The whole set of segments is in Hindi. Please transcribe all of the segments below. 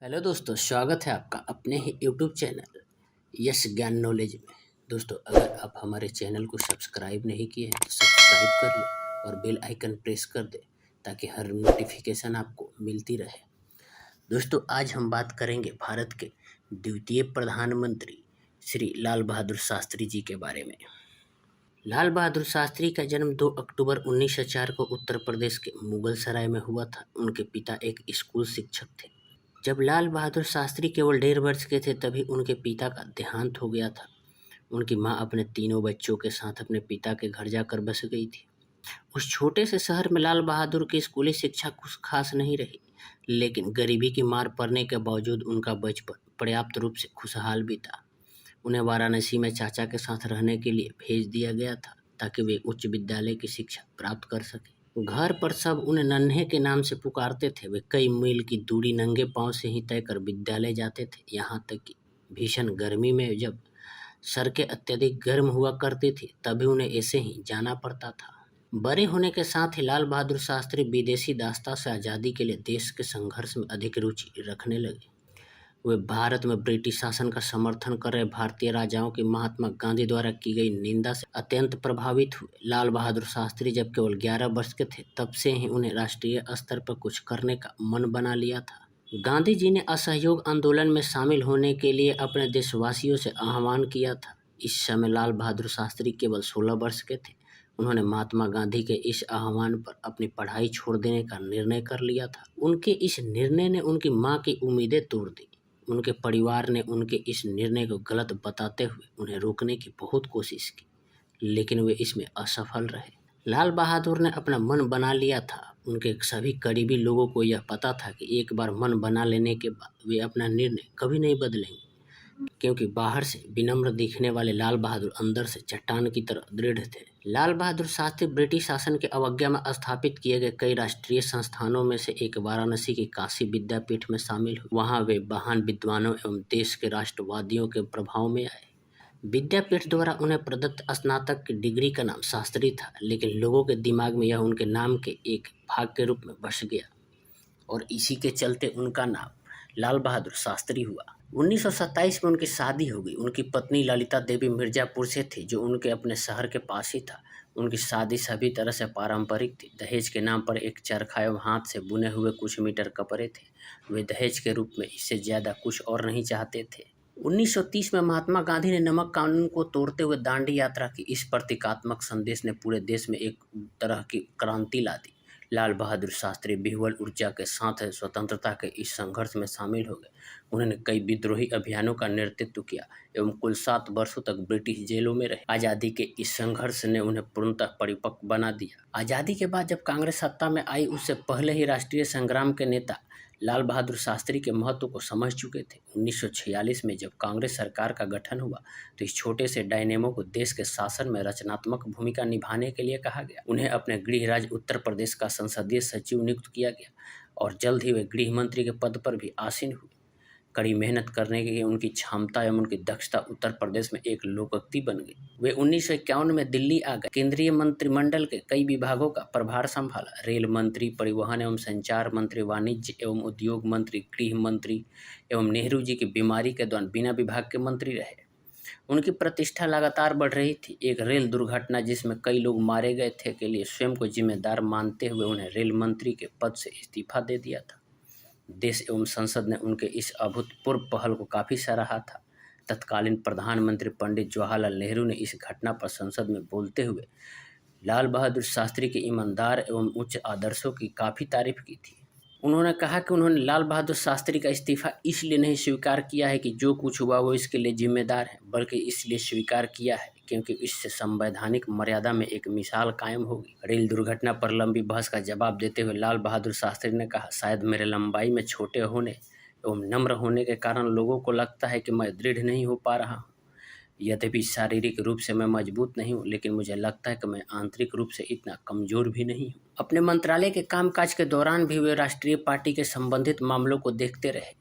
हेलो दोस्तों, स्वागत है आपका अपने ही यूट्यूब चैनल यश ज्ञान नॉलेज में। दोस्तों, अगर आप हमारे चैनल को सब्सक्राइब नहीं किए हैं तो सब्सक्राइब कर लें और बेल आइकन प्रेस कर दें ताकि हर नोटिफिकेशन आपको मिलती रहे। दोस्तों, आज हम बात करेंगे भारत के द्वितीय प्रधानमंत्री श्री लाल बहादुर शास्त्री जी के बारे में। लाल बहादुर शास्त्री का जन्म 2 अक्टूबर 1904 को उत्तर प्रदेश के मुगलसराय में हुआ था। उनके पिता एक स्कूल शिक्षक थे। जब लाल बहादुर शास्त्री केवल 1.5 वर्ष के थे तभी उनके पिता का देहांत हो गया था। उनकी मां अपने तीनों बच्चों के साथ अपने पिता के घर जाकर बस गई थी। उस छोटे से शहर में लाल बहादुर की स्कूली शिक्षा कुछ खास नहीं रही, लेकिन गरीबी की मार पड़ने के बावजूद उनका बचपन पर्याप्त रूप से खुशहाल बीता। उन्हें वाराणसी में चाचा के साथ रहने के लिए भेज दिया गया था ताकि वे उच्च विद्यालय की शिक्षा प्राप्त कर सकें। घर पर सब उन्हें नन्हे के नाम से पुकारते थे। वे कई मील की दूरी नंगे पांव से ही तय कर विद्यालय जाते थे। यहाँ तक कि भीषण गर्मी में जब सड़कें अत्यधिक गर्म हुआ करती थी तभी उन्हें ऐसे ही जाना पड़ता था। बड़े होने के साथ ही लाल बहादुर शास्त्री विदेशी दासता से आज़ादी के लिए देश के संघर्ष में अधिक रुचि रखने लगे। वे भारत में ब्रिटिश शासन का समर्थन कर रहे भारतीय राजाओं की महात्मा गांधी द्वारा की गई निंदा से अत्यंत प्रभावित हुए। लाल बहादुर शास्त्री जब केवल 11 वर्ष के थे तब से ही उन्हें राष्ट्रीय स्तर पर कुछ करने का मन बना लिया था। गांधी जी ने असहयोग आंदोलन में शामिल होने के लिए अपने देशवासियों से आह्वान किया था। इस समय लाल बहादुर शास्त्री केवल 16 वर्ष के थे। उन्होंने महात्मा गांधी के इस आह्वान पर अपनी पढ़ाई छोड़ देने का निर्णय कर लिया था। उनके इस निर्णय ने उनकी मां की उम्मीदें तोड़ दी। उनके परिवार ने उनके इस निर्णय को गलत बताते हुए उन्हें रोकने की बहुत कोशिश की, लेकिन वे इसमें असफल रहे। लाल बहादुर ने अपना मन बना लिया था। उनके सभी करीबी लोगों को यह पता था कि एक बार मन बना लेने के बाद वे अपना निर्णय कभी नहीं बदलेंगे, क्योंकि बाहर से विनम्र दिखने वाले लाल बहादुर अंदर से चट्टान की तरह दृढ़ थे। लाल बहादुर शास्त्री ब्रिटिश शासन के अवज्ञा में स्थापित किए गए कई राष्ट्रीय संस्थानों में से एक वाराणसी की काशी विद्यापीठ में शामिल हुए। वहां वे महान विद्वानों एवं देश के राष्ट्रवादियों के प्रभाव में आए। विद्यापीठ द्वारा उन्हें प्रदत्त स्नातक की डिग्री का नाम शास्त्री था, लेकिन लोगों के दिमाग में यह उनके नाम के एक भाग के रूप में बस गया और इसी के चलते उनका नाम लाल बहादुर शास्त्री हुआ। 1927 में उनकी शादी हो गई। उनकी पत्नी ललिता देवी मिर्जापुर से थी, जो उनके अपने शहर के पास ही था। उनकी शादी सभी तरह से पारंपरिक थी। दहेज के नाम पर एक चरखा एवं हाथ से बुने हुए कुछ मीटर कपड़े थे। वे दहेज के रूप में इससे ज्यादा कुछ और नहीं चाहते थे। 1930 में महात्मा गांधी ने नमक कानून को तोड़ते हुए दांडी यात्रा की। इस प्रतीकात्मक संदेश ने पूरे देश में एक तरह की क्रांति ला दी। लाल बहादुर शास्त्री विह्वल ऊर्जा के साथ स्वतंत्रता के इस संघर्ष में शामिल हो गए। उन्होंने कई विद्रोही अभियानों का नेतृत्व किया एवं कुल 7 वर्षों तक ब्रिटिश जेलों में रहे। आज़ादी के इस संघर्ष ने उन्हें पूर्णतः परिपक्व बना दिया। आज़ादी के बाद जब कांग्रेस सत्ता में आई, उससे पहले ही राष्ट्रीय संग्राम के नेता लाल बहादुर शास्त्री के महत्व को समझ चुके थे। 1946 में जब कांग्रेस सरकार का गठन हुआ तो इस छोटे से डायनेमो को देश के शासन में रचनात्मक भूमिका निभाने के लिए कहा गया। उन्हें अपने गृह राज्य उत्तर प्रदेश का संसदीय सचिव नियुक्त किया गया और जल्द ही वे गृह मंत्री के पद पर भी आसीन हुए। कड़ी मेहनत करने की उनकी क्षमता एवं उनकी दक्षता उत्तर प्रदेश में एक लोकोक्ति बन गई। वे 1951 में दिल्ली आ गए। केंद्रीय मंत्रिमंडल के कई विभागों का प्रभार संभाला। रेल मंत्री, परिवहन एवं संचार मंत्री, वाणिज्य एवं उद्योग मंत्री, गृह मंत्री एवं नेहरू जी की बीमारी के दौरान बिना विभाग के मंत्री रहे। उनकी प्रतिष्ठा लगातार बढ़ रही थी। एक रेल दुर्घटना जिसमें कई लोग मारे गए थे के लिए स्वयं को जिम्मेदार मानते हुए उन्हें रेल मंत्री के पद से इस्तीफा दे दिया था। देश एवं संसद ने उनके इस अभूतपूर्व पहल को काफ़ी सराहा था। तत्कालीन प्रधानमंत्री पंडित जवाहरलाल नेहरू ने इस घटना पर संसद में बोलते हुए लाल बहादुर शास्त्री के ईमानदार एवं उच्च आदर्शों की काफ़ी तारीफ की थी। उन्होंने कहा कि उन्होंने लाल बहादुर शास्त्री का इस्तीफा इसलिए नहीं स्वीकार किया है कि जो कुछ हुआ वो इसके लिए जिम्मेदार है, बल्कि इसलिए स्वीकार किया है क्योंकि इससे संवैधानिक मर्यादा में एक मिसाल कायम होगी। रेल दुर्घटना पर लंबी बहस का जवाब देते हुए लाल बहादुर शास्त्री ने कहा, शायद मेरे लंबाई में छोटे होने एवं नम्र होने के कारण लोगों को लगता है कि मैं दृढ़ नहीं हो पा रहा हूँ। यद्यपि शारीरिक रूप से मैं मजबूत नहीं हूँ, लेकिन मुझे लगता है कि मैं आंतरिक रूप से इतना कमजोर भी नहीं हूँ। अपने मंत्रालय के कामकाज के दौरान भी वे राष्ट्रीय पार्टी के संबंधित मामलों को देखते रहे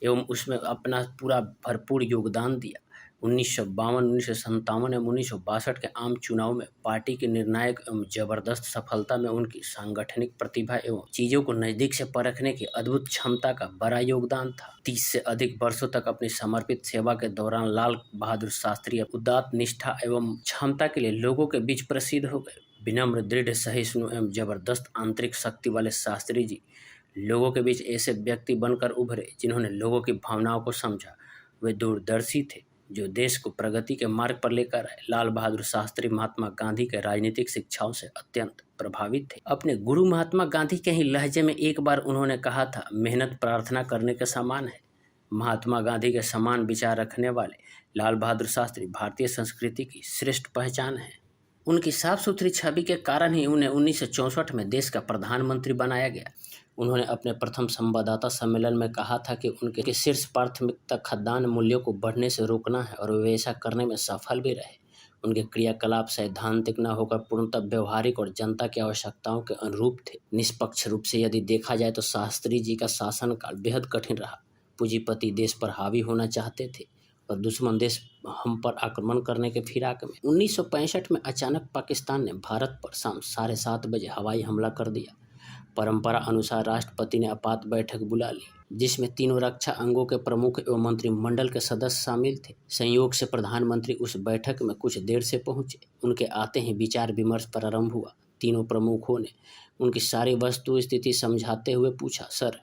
एवं उसमें अपना पूरा भरपूर योगदान दिया। 1952, 1957 एवं 1962 के आम चुनाव में पार्टी की निर्णायक एवं जबरदस्त सफलता में उनकी सांगठनिक प्रतिभा एवं चीजों को नजदीक से परखने की अद्भुत क्षमता का बड़ा योगदान था। 30 से अधिक वर्षों तक अपनी समर्पित सेवा के दौरान लाल बहादुर शास्त्री उदात्त निष्ठा एवं क्षमता के लिए लोगों के बीच प्रसिद्ध हो गए। विनम्र, दृढ़, सहिष्णु एवं जबरदस्त आंतरिक शक्ति वाले शास्त्री जी लोगों के बीच ऐसे व्यक्ति बनकर उभरे जिन्होंने लोगों की भावनाओं को समझा। वे दूरदर्शी थे जो देश को प्रगति के मार्ग पर लेकर आए। लाल बहादुर शास्त्री महात्मा गांधी के राजनीतिक शिक्षाओं से अत्यंत प्रभावित थे। अपने गुरु महात्मा गांधी के ही लहजे में एक बार उन्होंने कहा था, मेहनत प्रार्थना करने के समान है। महात्मा गांधी के समान विचार रखने वाले लाल बहादुर शास्त्री भारतीय संस्कृति की श्रेष्ठ पहचान है। उनकी साफ सुथरी छवि के कारण ही उन्हें 1964 में देश का प्रधानमंत्री बनाया गया। उन्होंने अपने प्रथम संवाददाता सम्मेलन में कहा था कि उनके शीर्ष प्राथमिकता खाद्यान्न मूल्यों को बढ़ने से रोकना है और वे ऐसा करने में सफल भी रहे। उनके क्रियाकलाप सैद्धांतिक न होकर पूर्णतः व्यवहारिक और जनता की आवश्यकताओं के अनुरूप थे। निष्पक्ष रूप से यदि देखा जाए तो शास्त्री जी का शासनकाल बेहद कठिन रहा। पूंजीपति देश पर हावी होना चाहते थे और दुश्मन देश हम पर आक्रमण करने के फिराक में। 1965 में अचानक पाकिस्तान ने भारत पर शाम 7:30 बजे हवाई हमला कर दिया। परंपरा अनुसार राष्ट्रपति ने आपात बैठक बुला ली जिसमें तीनों रक्षा अंगों के प्रमुख एवं मंत्रिमंडल के सदस्य शामिल थे। संयोग से प्रधानमंत्री उस बैठक में कुछ देर से पहुंचे। उनके आते ही विचार विमर्श प्रारंभ हुआ। तीनों प्रमुखों ने उनकी सारी वस्तु स्थिति समझाते हुए पूछा, सर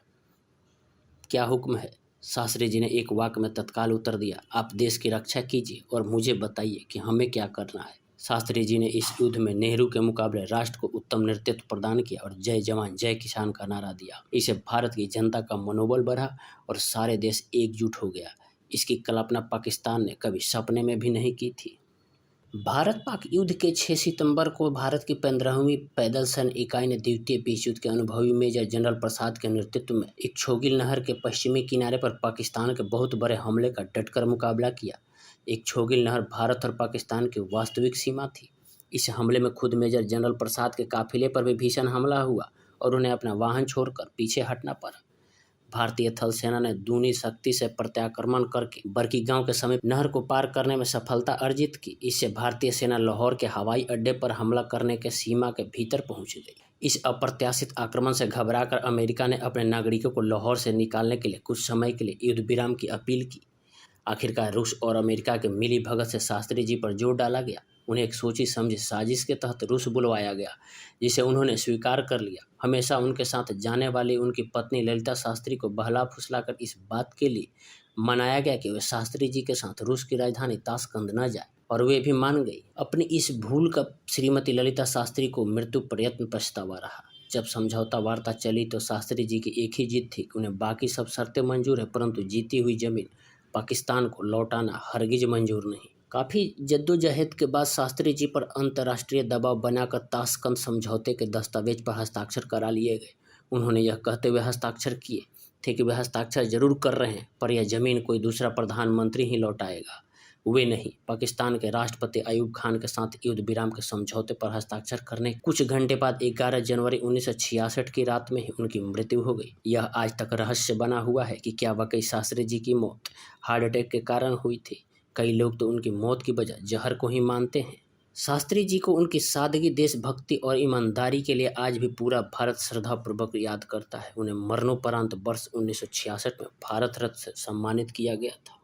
क्या हुक्म है? शास्त्री जी ने एक वाक्य में तत्काल उत्तर दिया, आप देश की रक्षा कीजिए और मुझे बताइए कि हमें क्या करना है। शास्त्री जी ने इस युद्ध में नेहरू के मुकाबले राष्ट्र को उत्तम नेतृत्व प्रदान किया और जय जवान जय किसान का नारा दिया। इससे भारत की जनता का मनोबल बढ़ा और सारे देश एकजुट हो गया। इसकी कल्पना पाकिस्तान ने कभी सपने में भी नहीं की थी। भारत पाक युद्ध के 6 सितंबर को भारत की 15वीं पैदल सैन्य इकाई ने द्वितीय विश्व युद्ध के अनुभवी मेजर जनरल प्रसाद के नेतृत्व में इक्छोगिल नहर के पश्चिमी किनारे पर पाकिस्तान के बहुत बड़े हमले का डटकर मुकाबला किया। इक्छोगिल नहर भारत और पाकिस्तान की वास्तविक सीमा थी। इस हमले में खुद मेजर जनरल प्रसाद के काफिले पर भी भीषण हमला हुआ और उन्हें अपना वाहन छोड़कर पीछे हटना पड़ा। भारतीय थल सेना ने दूनी शक्ति से प्रत्याक्रमण करके बरकी गांव के समीप नहर को पार करने में सफलता अर्जित की। इससे भारतीय सेना लाहौर के हवाई अड्डे पर हमला करने के सीमा के भीतर पहुंच गई। इस अप्रत्याशित आक्रमण से घबराकर अमेरिका ने अपने नागरिकों को लाहौर से निकालने के लिए कुछ समय के लिए युद्ध विराम की अपील की। आखिरकार रूस और अमेरिका के मिली भगत से शास्त्री जी पर जोर डाला गया। उन्हें एक सोची समझी साजिश के तहत रूस बुलवाया गया जिसे उन्होंने स्वीकार कर लिया। हमेशा उनके साथ जाने वाली उनकी पत्नी ललिता शास्त्री को बहला फुसलाकर इस बात के लिए मनाया गया कि वे शास्त्री जी के साथ रूस की राजधानी ताशकंद न जाए और वे भी मान गई। अपनी इस भूल का श्रीमती ललिता शास्त्री को मृत्यु प्रयत्न पछतावा रहा। जब समझौता वार्ता चली तो शास्त्री जी की एक ही जिद थी कि उन्हें बाकी सब शर्तें मंजूर है परंतु जीती हुई जमीन पाकिस्तान को लौटाना हरगिज मंजूर नहीं। काफ़ी जद्दोजहद के बाद शास्त्री जी पर अंतर्राष्ट्रीय दबाव बनाकर ताशकंद समझौते के दस्तावेज पर हस्ताक्षर करा लिए गए। उन्होंने यह कहते हुए हस्ताक्षर किए थे कि वे हस्ताक्षर जरूर कर रहे हैं पर यह जमीन कोई दूसरा प्रधानमंत्री ही लौटाएगा, वे नहीं। पाकिस्तान के राष्ट्रपति अयूब खान के साथ युद्ध विराम के समझौते पर हस्ताक्षर करने कुछ घंटे बाद 11 जनवरी 1966 की रात में ही उनकी मृत्यु हो गई। यह आज तक रहस्य बना हुआ है कि क्या वाकई शास्त्री जी की मौत हार्ट अटैक के कारण हुई थी। कई लोग तो उनकी मौत की वजह जहर को ही मानते हैं। शास्त्री जी को उनकी सादगी, देशभक्ति और ईमानदारी के लिए आज भी पूरा भारत श्रद्धापूर्वक याद करता है। उन्हें मरणोपरांत वर्ष 1966 में भारत रत्न से सम्मानित किया गया था।